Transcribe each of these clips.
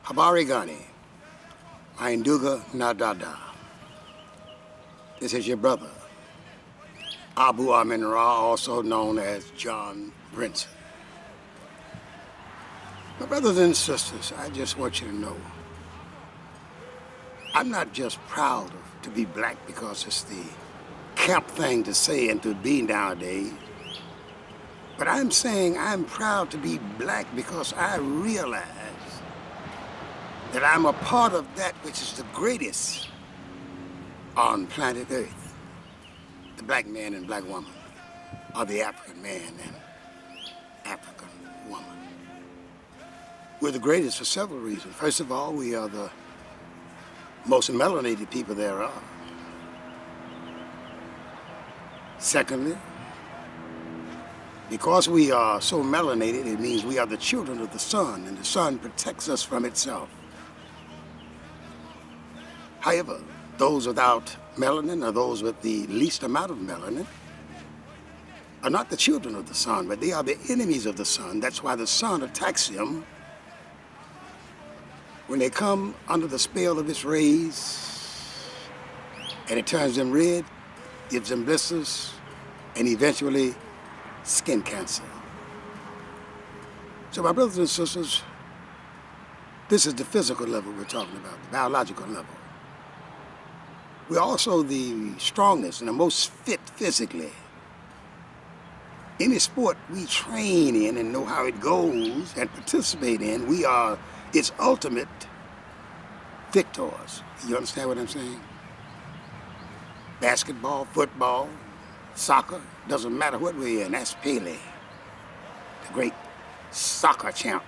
Habari Gani, Ainduga Nadada. This is your brother, Abu Amin Ra, also known as John Brinson. My brothers and sisters, I just want you to know, I'm not just proud to be black because it's the camp thing to say and to be nowadays, but I'm saying I'm proud to be black because I realize that I'm a part of that which is the greatest on planet Earth. The black man and black woman, or the African man and African woman. We're the greatest for several reasons. First of all, we are the most melanated people there are. Secondly, because we are so melanated, it means we are the children of the sun, and the sun protects us from itself. However, those without melanin, or those with the least amount of melanin, are not the children of the sun, but they are the enemies of the sun. That's why the sun attacks them. When they come under the spell of its rays, and it turns them red, gives them blisters, and eventually skin cancer. So my brothers and sisters, this is the physical level we're talking about, the biological level. We're also the strongest and the most fit physically. Any sport we train in and know how it goes and participate in, we are its ultimate victors. You understand what I'm saying? Basketball, football, soccer, doesn't matter what we're in. That's Pele, the great soccer champ.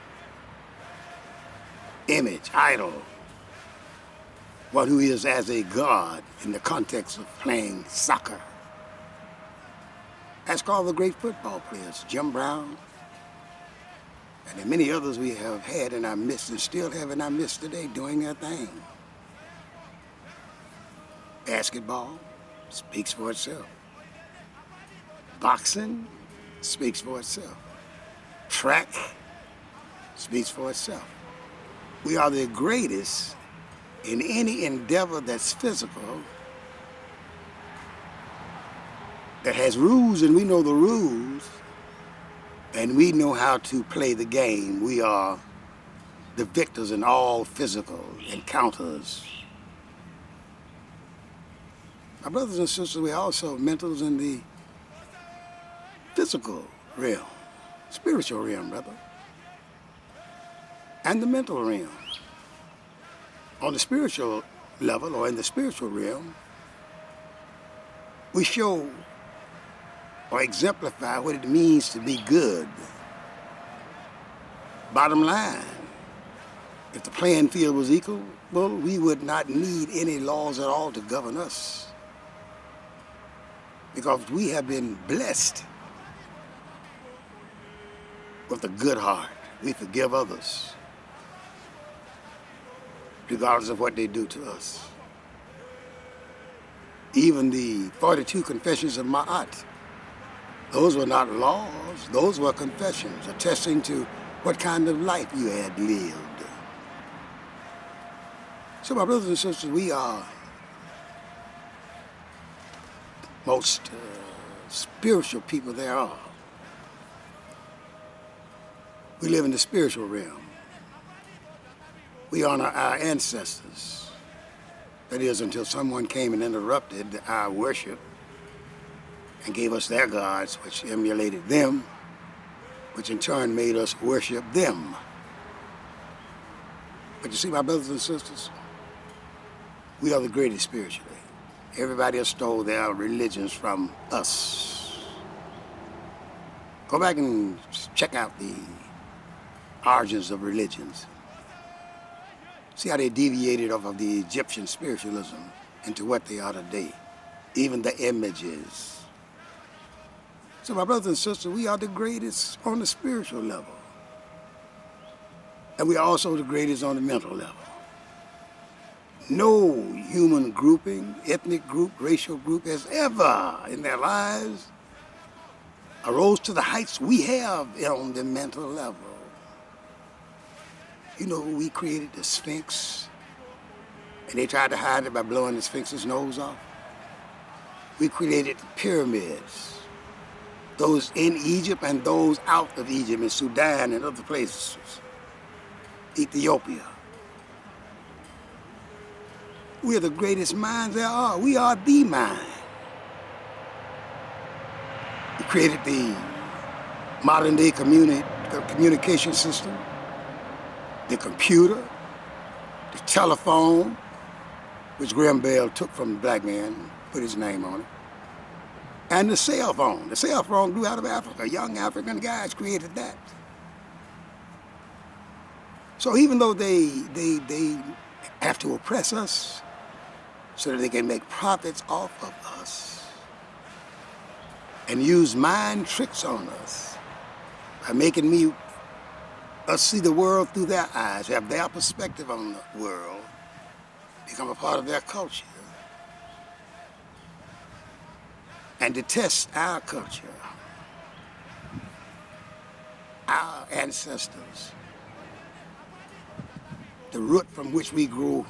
Image, idol, one who is as a god in the context of playing soccer. Ask all the great football players, Jim Brown, and the many others we have had in our midst and still have in our midst today doing their thing. Basketball speaks for itself. Boxing speaks for itself. Track speaks for itself. We are the greatest in any endeavor that's physical, that has rules, and we know the rules, and we know how to play the game. We are the victors in all physical encounters. My brothers and sisters, we also mentals in the physical realm, spiritual realm, brother, and the mental realm. On the spiritual level, or in the spiritual realm, we show or exemplify what it means to be good. Bottom line, if the playing field was equal, well, we would not need any laws at all to govern us, because we have been blessed with a good heart. We forgive others, regardless of what they do to us. Even the 42 confessions of Ma'at, those were not laws, those were confessions attesting to what kind of life you had lived. So my brothers and sisters, we are the most spiritual people there are. We live in the spiritual realm. We honor our ancestors. That is, until someone came and interrupted our worship and gave us their gods, which emulated them, which in turn made us worship them. But you see, my brothers and sisters, we are the greatest spiritually. Everybody else stole their religions from us. Go back and check out the origins of religions. See how they deviated off of the Egyptian spiritualism into what they are today, even the images. So my brothers and sisters, we are the greatest on the spiritual level. And we are also the greatest on the mental level. No human grouping, ethnic group, racial group has ever in their lives arose to the heights we have on the mental level. You know, we created the Sphinx, and they tried to hide it by blowing the Sphinx's nose off. We created the pyramids, those in Egypt and those out of Egypt, in Sudan and other places, Ethiopia. We are the greatest minds there are. We are the mind. We created the modern day communication system, the computer, the telephone, which Graham Bell took from the black man, put his name on it, and the cell phone. The cell phone grew out of Africa. Young African guys created that. So even though they have to oppress us so that they can make profits off of us and use mind tricks on us by making us see the world through their eyes, have their perspective on the world, become a part of their culture, and detest our culture, our ancestors, the root from which we grow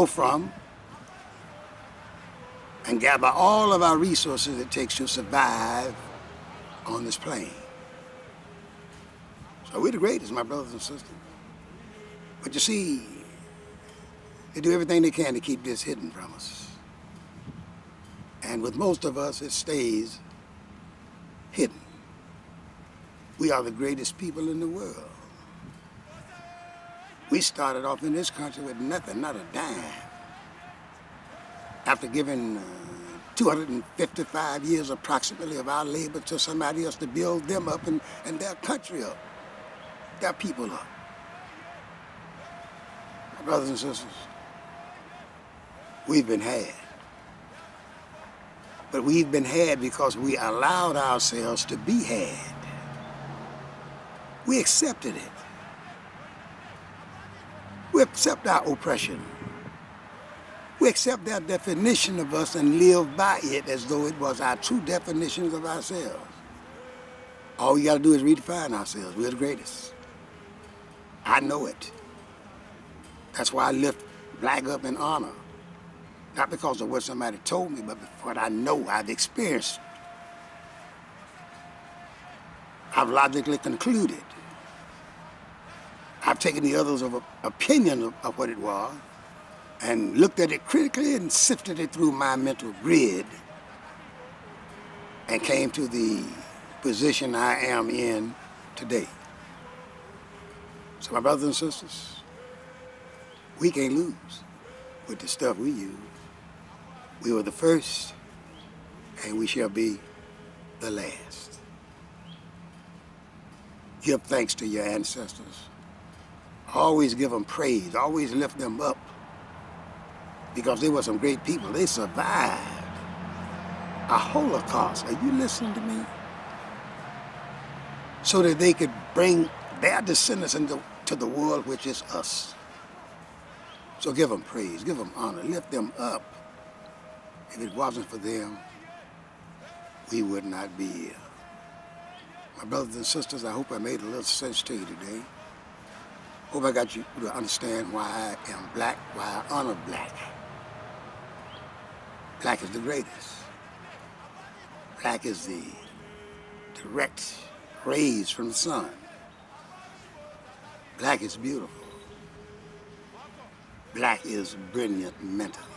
from, and gather all of our resources it takes to survive on this plane. So we're the greatest, my brothers and sisters. But you see, they do everything they can to keep this hidden from us. And with most of us, it stays hidden. We are the greatest people in the world. We started off in this country with nothing, not a dime. After giving 255 years approximately of our labor to somebody else to build them up and their country up, their people up. My brothers and sisters, we've been had. But we've been had because we allowed ourselves to be had. We accepted it. We accept our oppression. We accept their definition of us and live by it as though it was our true definitions of ourselves. All we got to do is redefine ourselves. We're the greatest. I know it. That's why I lift black up in honor. Not because of what somebody told me, but what I know, I've experienced. I've logically concluded. I've taken the others' opinion of what it was and looked at it critically and sifted it through my mental grid and came to the position I am in today. So my brothers and sisters, we can't lose with the stuff we use. We were the first, and we shall be the last. Give thanks to your ancestors. Always give them praise. Always lift them up. Because they were some great people. They survived a Holocaust. Are you listening to me? So that they could bring their descendants into the world, which is us. So give them praise, give them honor, lift them up. If it wasn't for them, we would not be here. My brothers and sisters, I hope I made a little sense to you today. Hope I got you to understand why I am black, why I honor black. Black is the greatest. Black is the direct rays from the sun. Black is beautiful. Black is brilliant mentally.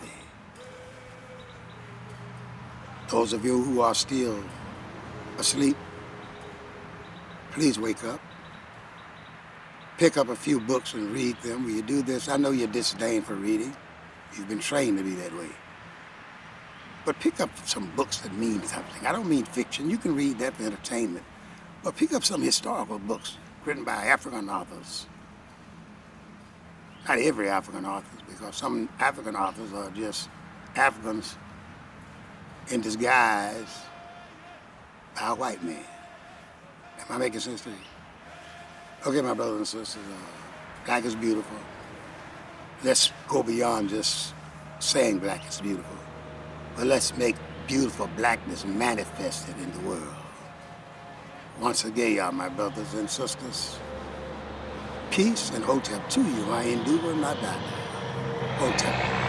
Those of you who are still asleep, please wake up. Pick up a few books and read them. Will you do this? I know you disdain for reading. You've been trained to be that way. But pick up some books that mean something. I don't mean fiction. You can read that for entertainment. But pick up some historical books written by African authors. Not every African author, because some African authors are just Africans in disguise by a white man. Am I making sense to you? Okay, my brothers and sisters, black is beautiful. Let's go beyond just saying black is beautiful, but let's make beautiful blackness manifested in the world. Once again, y'all, my brothers and sisters, Peace and hotep to you, I endeavor not die. Hotep.